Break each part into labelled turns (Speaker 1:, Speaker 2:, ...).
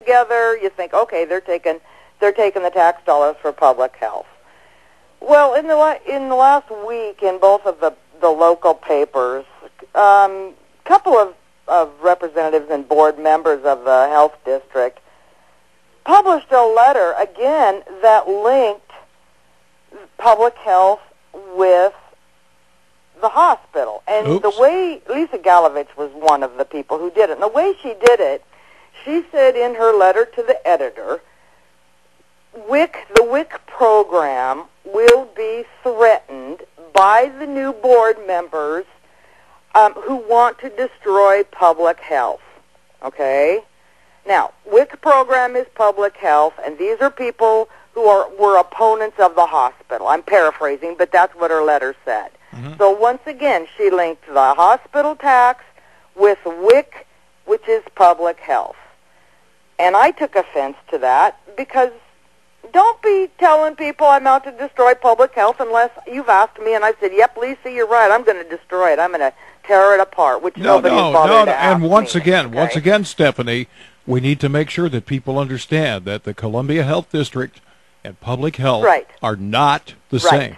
Speaker 1: together, you think, okay, they're taking the tax dollars for public health. Well, in the last week, in both of the local papers, couple of representatives and board members of the health district published a letter again that linked public health with the hospital. And the way Lisa Galovich was one of the people who did it. And the way she did it, she said in her letter to the editor, the WIC program will be threatened by the new board members who want to destroy public health. Okay? Now, WIC program is public health, and these are people who were opponents of the hospital. I'm paraphrasing, but that's what her letter said. Mm-hmm. So once again, she linked the hospital tax with WIC, which is public health. And I took offense to that because don't be telling people I'm out to destroy public health unless you've asked me and I said, yep, Lisa, you're right, I'm going to destroy it. I'm going to tear it apart, which nobody's bothered to ask
Speaker 2: And once
Speaker 1: me,
Speaker 2: again, Stephanie, we need to make sure that people understand that the Columbia Health District and public health are not the same.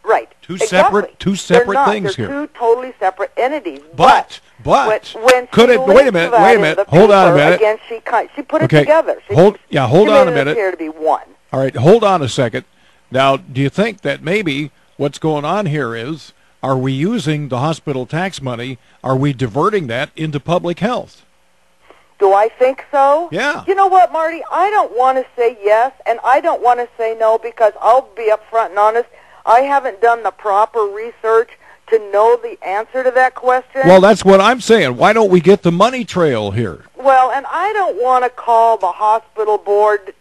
Speaker 1: Right.
Speaker 2: Two separate things here.
Speaker 1: They're two totally separate entities.
Speaker 2: But
Speaker 1: when
Speaker 2: could it? Wait a minute. Hold on a minute.
Speaker 1: Again, she put it together.
Speaker 2: Hold on a minute.
Speaker 1: It appear to be one.
Speaker 2: All right. Hold on a second. Now, do you think that maybe what's going on here is, are we using the hospital tax money? Are we diverting that into public health?
Speaker 1: Do I think so?
Speaker 2: Yeah.
Speaker 1: You know what, Marty? I don't want to say yes, and I don't want to say no because I'll be upfront and honest. I haven't done the proper research to know the answer to that question.
Speaker 2: Well, that's what I'm saying. Why don't we get the money trail here?
Speaker 1: Well, and I don't want to call the hospital board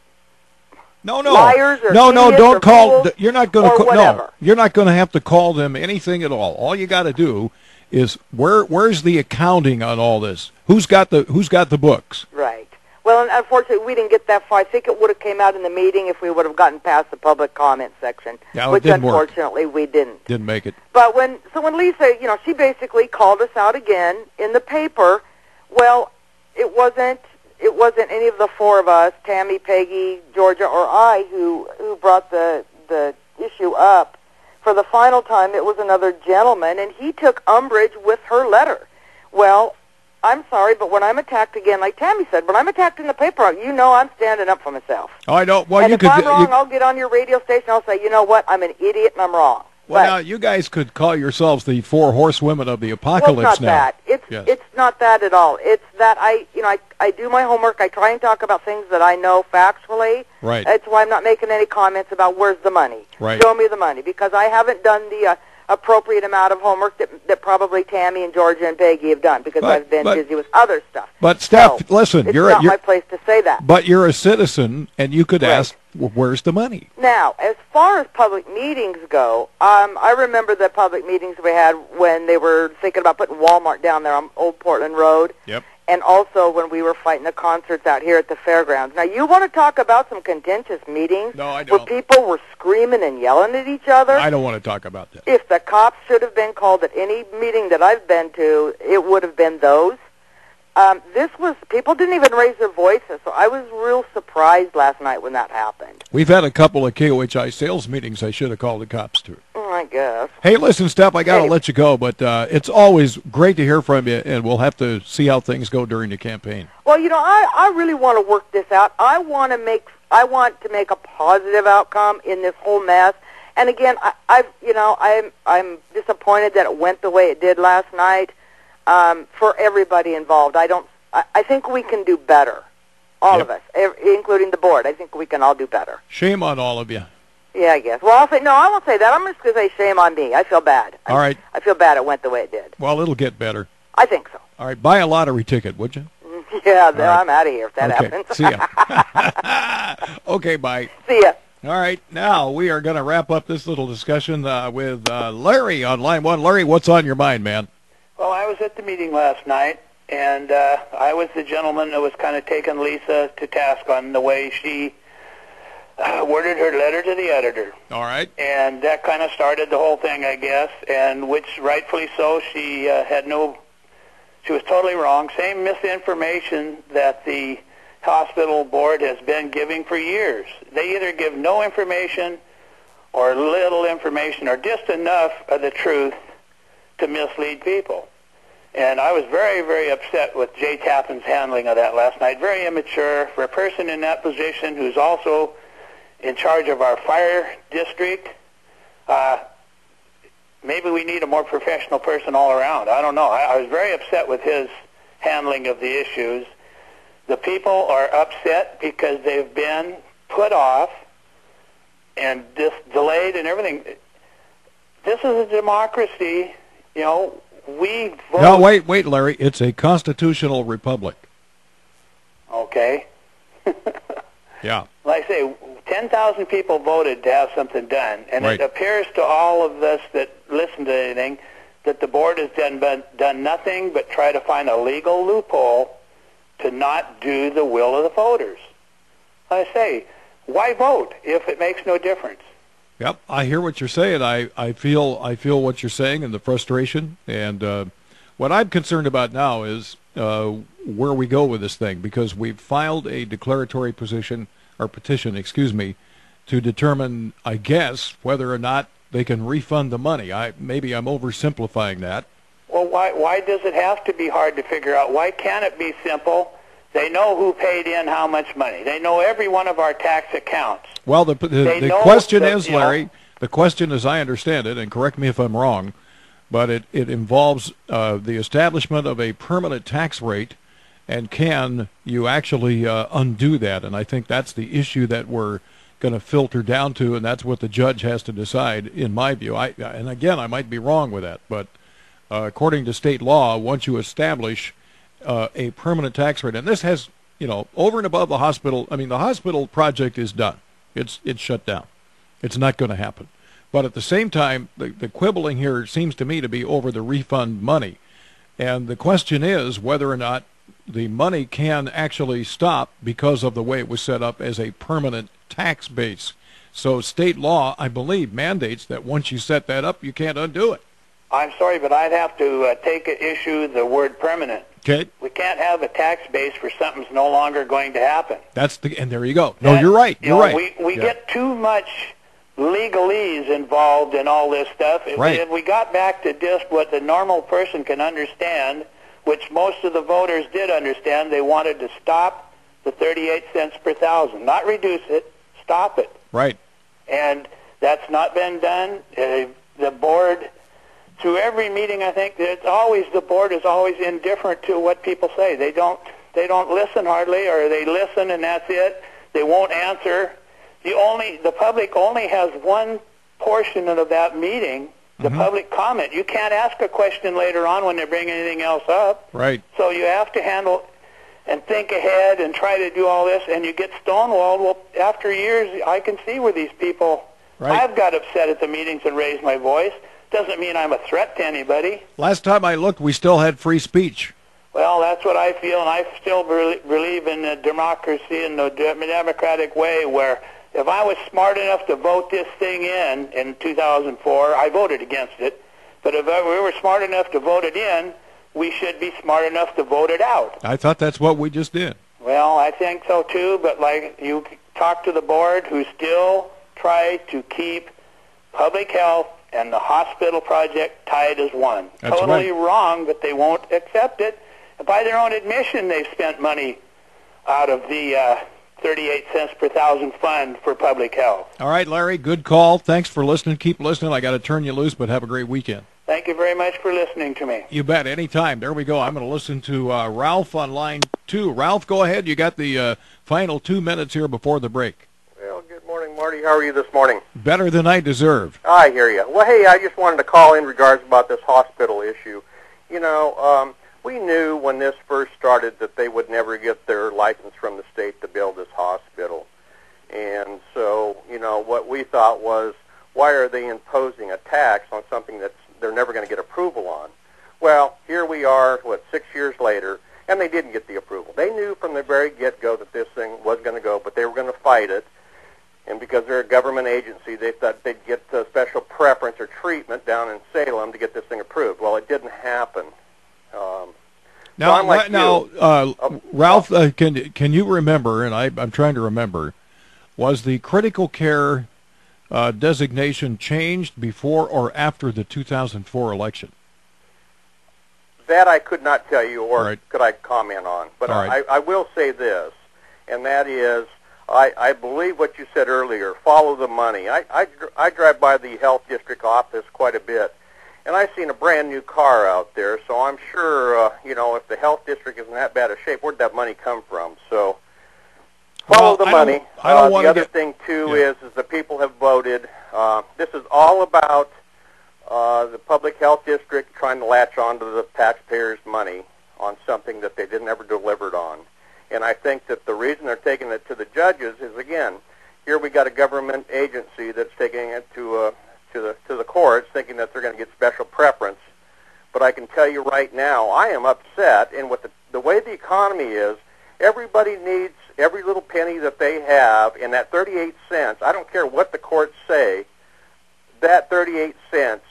Speaker 1: liars or
Speaker 2: don't call.
Speaker 1: Fools
Speaker 2: you're not going to.
Speaker 1: No,
Speaker 2: you're not going to have to call them anything at all. All you got to do is where's the accounting on all this? Who's got the books?
Speaker 1: Right. Well, and unfortunately, we didn't get that far. I think it would have came out in the meeting if we would have gotten past the public comment section, which unfortunately we didn't.
Speaker 2: Didn't make it.
Speaker 1: But when Lisa, she basically called us out again in the paper. Well, it wasn't any of the four of us, Tammy, Peggy, Georgia, or I, who brought the issue up. For the final time, it was another gentleman, and he took umbrage with her letter. Well, I'm sorry, but when I'm attacked again, like Tammy said, when I'm attacked in the paper, I'm standing up for myself.
Speaker 2: Oh, I know. Well,
Speaker 1: and if I'm wrong, I'll get on your radio station. I'll say, you know what? I'm an idiot and I'm wrong.
Speaker 2: Well, now you guys could call yourselves the four horsewomen of the apocalypse.
Speaker 1: Well, it's not that. It's not that at all. It's that I do my homework. I try and talk about things that I know factually.
Speaker 2: Right.
Speaker 1: That's why I'm not making any comments about where's the money.
Speaker 2: Right.
Speaker 1: Show me the money, because I haven't done the appropriate amount of homework that probably Tammy and Georgia and Peggy have done, because I've been busy with other stuff.
Speaker 2: But Steph, listen,
Speaker 1: you're not my place to say that.
Speaker 2: But you're a citizen, and you could ask, well, where's the money?
Speaker 1: Now, as far as public meetings go, I remember the public meetings we had when they were thinking about putting Walmart down there on Old Portland Road.
Speaker 2: Yep.
Speaker 1: And also when we were fighting the concerts out here at the fairgrounds. Now, you want to talk about some contentious meetings?
Speaker 2: No, I don't.
Speaker 1: Where people were screaming and yelling at each other?
Speaker 2: I don't want to talk about that.
Speaker 1: If the cops should have been called at any meeting that I've been to, it would have been those. People didn't even raise their voices, so I was real surprised last night when that happened.
Speaker 2: We've had a couple of KOHI sales meetings I should have called the cops to.
Speaker 1: I guess.
Speaker 2: Hey, listen, Steph, I got to let you go, but it's always great to hear from you, and we'll have to see how things go during the campaign.
Speaker 1: Well, I really want to work this out. I want to make a positive outcome in this whole mess. And again, I'm disappointed that it went the way it did last night. For everybody involved, I think we can do better. All of us, including the board. I think we can all do better.
Speaker 2: Shame on all of you.
Speaker 1: Yeah, I guess. Well, I won't say that. I'm just going to say shame on me. I feel bad.
Speaker 2: All right.
Speaker 1: I feel bad it went the way it did.
Speaker 2: Well, it'll get better.
Speaker 1: I think so.
Speaker 2: All right. Buy a lottery ticket, would you?
Speaker 1: Yeah, I'm out of here if that happens.
Speaker 2: See ya. Okay, bye.
Speaker 1: See ya.
Speaker 2: All right. Now we are going to wrap up this little discussion with Larry on line one. Larry, what's on your mind, man?
Speaker 3: Well, I was at the meeting last night, and I was the gentleman that was kind of taking Lisa to task on the way she worded her letter to the editor.
Speaker 2: All right.
Speaker 3: And that kind of started the whole thing, I guess, and which rightfully so, she was totally wrong. Same misinformation that the hospital board has been giving for years. They either give no information or little information or just enough of the truth to mislead people. And I was very, very upset with Jay Tappan's handling of that last night. Very immature for a person in that position who's also in charge of our fire district. Maybe we need a more professional person all around. I don't know. I was very upset with his handling of the issues. The people are upset because they've been put off and delayed and everything. This is a democracy. You know, we vote.
Speaker 2: No, wait, Larry. It's a constitutional republic.
Speaker 3: Okay.
Speaker 2: Yeah.
Speaker 3: Like I say, 10,000 people voted to have something done, and
Speaker 2: Right.
Speaker 3: It appears to all of us that listen to anything that the board has done nothing but try to find a legal loophole to not do the will of the voters. I say, why vote if it makes no difference?
Speaker 2: Yep, I hear what you're saying. I feel what you're saying and the frustration. And what I'm concerned about now is where we go with this thing, because we've filed a declaratory petition, to determine, I guess, whether or not they can refund the money. Maybe I'm oversimplifying that.
Speaker 3: Well, why does it have to be hard to figure out? Why can't it be simple? They know who paid in how much money. They know every one of our tax accounts.
Speaker 2: Well, the question is, Larry, the question, as I understand it, and correct me if I'm wrong, but it involves the establishment of a permanent tax rate, and can you actually undo that? And I think that's the issue that we're going to filter down to, and that's what the judge has to decide, in my view. And again, I might be wrong with that, but according to state law, once you establish a permanent tax rate, and this has, over and above the hospital. I mean, the hospital project is done. It's shut down. It's not going to happen. But at the same time, the quibbling here seems to me to be over the refund money. And the question is whether or not the money can actually stop because of the way it was set up as a permanent tax base. So state law, I believe, mandates that once you set that up, you can't undo it.
Speaker 3: I'm sorry, but I'd have to take issue the word permanent.
Speaker 2: Okay.
Speaker 3: We can't have a tax base for something's no longer going to happen.
Speaker 2: And there you go. No, you're right. You're right.
Speaker 3: We get too much legalese involved in all this stuff.
Speaker 2: Right.
Speaker 3: If we got back to just what the normal person can understand, which most of the voters did understand, they wanted to stop the 38 cents per thousand, not reduce it, stop it.
Speaker 2: Right.
Speaker 3: And that's not been done. The board, through every meeting, I think the board is always indifferent to what people say. They don't listen hardly, or they listen and that's it. They won't answer. The public only has one portion of that meeting, the public comment. You can't ask a question later on when they bring anything else up.
Speaker 2: Right.
Speaker 3: So you have to handle and think ahead and try to do all this, and you get stonewalled. Well, after years, I can see where these people.
Speaker 2: Right.
Speaker 3: I've got upset at the meetings and raised my voice. Doesn't mean I'm a threat to anybody.
Speaker 2: Last time I looked, we still had free speech.
Speaker 3: Well, that's what I feel, and I still believe in democracy and the democratic way, where if I was smart enough to vote this thing in 2004, I voted against it, but if we were smart enough to vote it in, we should be smart enough to vote it out.
Speaker 2: I thought that's what we just did.
Speaker 3: Well, I think so too, but like you talk to the board, who still try to keep public health and the hospital project tied as one.
Speaker 2: That's
Speaker 3: totally
Speaker 2: right.
Speaker 3: Wrong, but they won't accept it. And by their own admission, they've spent money out of the 38 cents per thousand fund for public health.
Speaker 2: All right, Larry, good call. Thanks for listening. Keep listening. I got to turn you loose, but have a great weekend.
Speaker 3: Thank you very much for listening to me.
Speaker 2: You bet. Anytime. There we go. I'm going to listen to Ralph on line 2. Ralph, go ahead. You got the final 2 minutes here before the break.
Speaker 4: Well, good morning, Marty. How are you this morning?
Speaker 2: Better than I deserve.
Speaker 4: I hear you. Well, hey, I just wanted to call in regards about this hospital issue. We knew when this first started that they would never get their license from the state to build this hospital. And so, what we thought was, why are they imposing a tax on something that they're never going to get approval on? Well, here we are, 6 years later, and they didn't get the approval. They knew from the very get-go that this thing was going to go, but they were going to fight it. And because they're a government agency, they thought they'd get a special preference or treatment down in Salem to get this thing approved. Well, it didn't happen.
Speaker 2: Now,
Speaker 4: I'm like
Speaker 2: Ralph, can you remember, and I'm trying to remember, was the critical care designation changed before or after the 2004 election?
Speaker 4: That I could not tell you, or
Speaker 2: right.
Speaker 4: could I comment on. But
Speaker 2: right.
Speaker 4: I will say this, and that is, I believe what you said earlier, follow the money. I drive by the health district office quite a bit, and I've seen a brand new car out there, so I'm sure, if the health district is in that bad a shape, where'd that money come from? So follow the money.
Speaker 2: I don't want
Speaker 4: the other thing, too, is the people have voted. This is all about the public health district trying to latch onto the taxpayers' money on something that they didn't ever delivered on. And I think that the reason they're taking it to the judges is, again, here we got a government agency that's taking it to the courts, thinking that they're going to get special preference. But I can tell you right now, I am upset. And with the way the economy is, everybody needs every little penny that they have, and that 38 cents, I don't care what the courts say, that 38 cents,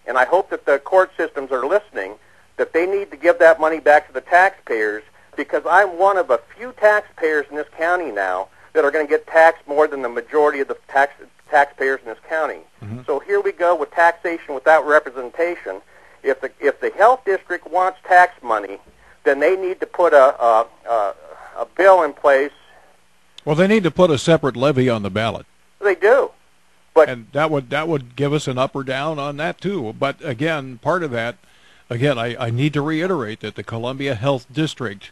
Speaker 4: and I hope that the court systems are listening, that they need to give that money back to the taxpayers, because I'm one of a few taxpayers in this county now that are going to get taxed more than the majority of the taxpayers in this county. Mm-hmm. So here we go with taxation without representation. If the health district wants tax money, then they need to put a bill in place.
Speaker 2: Well, they need to put a separate levy on the ballot.
Speaker 4: They do.
Speaker 2: And that would give us an up or down on that, too. But, again, part of that, I need to reiterate that the Columbia Health District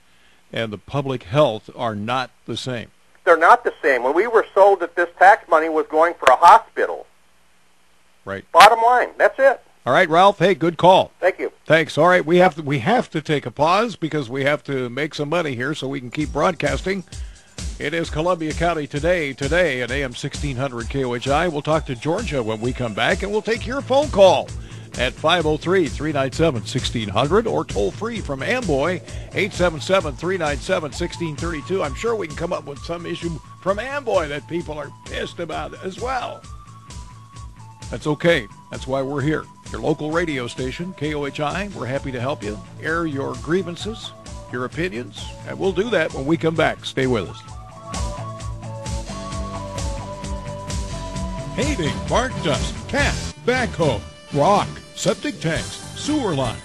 Speaker 2: and the public health are not the same.
Speaker 4: They're not the same. When we were sold that this tax money was going for a hospital.
Speaker 2: Right.
Speaker 4: Bottom line. That's it.
Speaker 2: All right, Ralph. Hey, good call.
Speaker 4: Thank you.
Speaker 2: Thanks. All right, we have to take a pause because we have to make some money here so we can keep broadcasting. It is Columbia County Today at AM 1600 KOHI. We'll talk to Georgia when we come back, and we'll take your phone call at 503-397-1600 or toll free from Amboy, 877-397-1632. I'm sure we can come up with some issue from Amboy that people are pissed about as well. That's okay. That's why we're here. Your local radio station, KOHI. We're happy to help you. Air your grievances, your opinions, and we'll do that when we come back. Stay with us. Paving, bark dust, cat, backhoe, rock, septic tanks, sewer lines.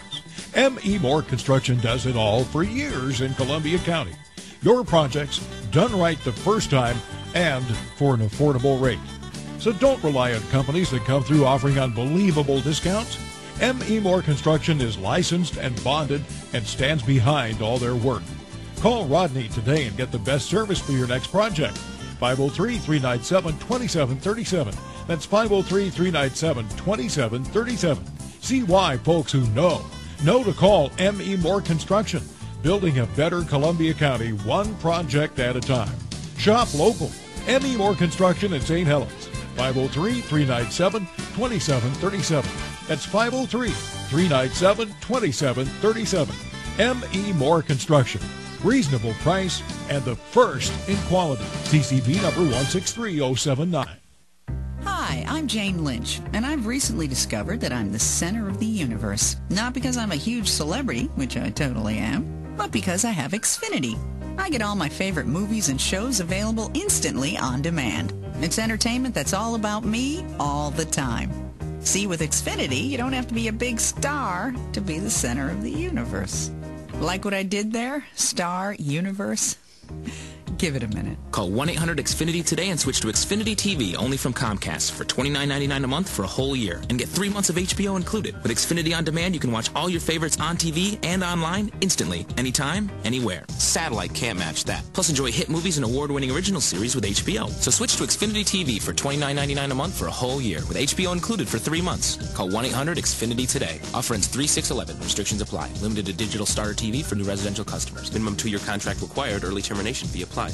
Speaker 2: M.E. Moore Construction does it all for years in Columbia County. Your projects done right the first time and for an affordable rate. So don't rely on companies that come through offering unbelievable discounts. M.E. Moore Construction is licensed and bonded and stands behind all their work. Call Rodney today and get the best service for your next project. 503-397-2737. That's 503-397-2737. See why folks who know to call M.E. Moore Construction. Building a better Columbia County, one project at a time. Shop local. M.E. Moore Construction in St. Helens. 503-397-2737. That's 503-397-2737. M.E. Moore Construction. Reasonable price and the first in quality. CCV number 163079.
Speaker 5: Hi, I'm Jane Lynch, and I've recently discovered that I'm the center of the universe. Not because I'm a huge celebrity, which I totally am, but because I have Xfinity. I get all my favorite movies and shows available instantly on demand. It's entertainment that's all about me all the time. See, with Xfinity, you don't have to be a big star to be the center of the universe. Like what I did there? Star, universe? Give it a minute.
Speaker 6: Call 1-800-XFINITY today and switch to Xfinity TV only from Comcast for $29.99 a month for a whole year and get 3 months of HBO included. With Xfinity On Demand, you can watch all your favorites on TV and online instantly, anytime, anywhere. Satellite can't match that. Plus, enjoy hit movies and award-winning original series with HBO. So switch to Xfinity TV for $29.99 a month for a whole year with HBO included for 3 months. Call 1-800-XFINITY today. Offer ends 3/6/11. Restrictions apply. Limited to digital starter TV for new residential customers. Minimum 2-year contract required. Early termination fee applies.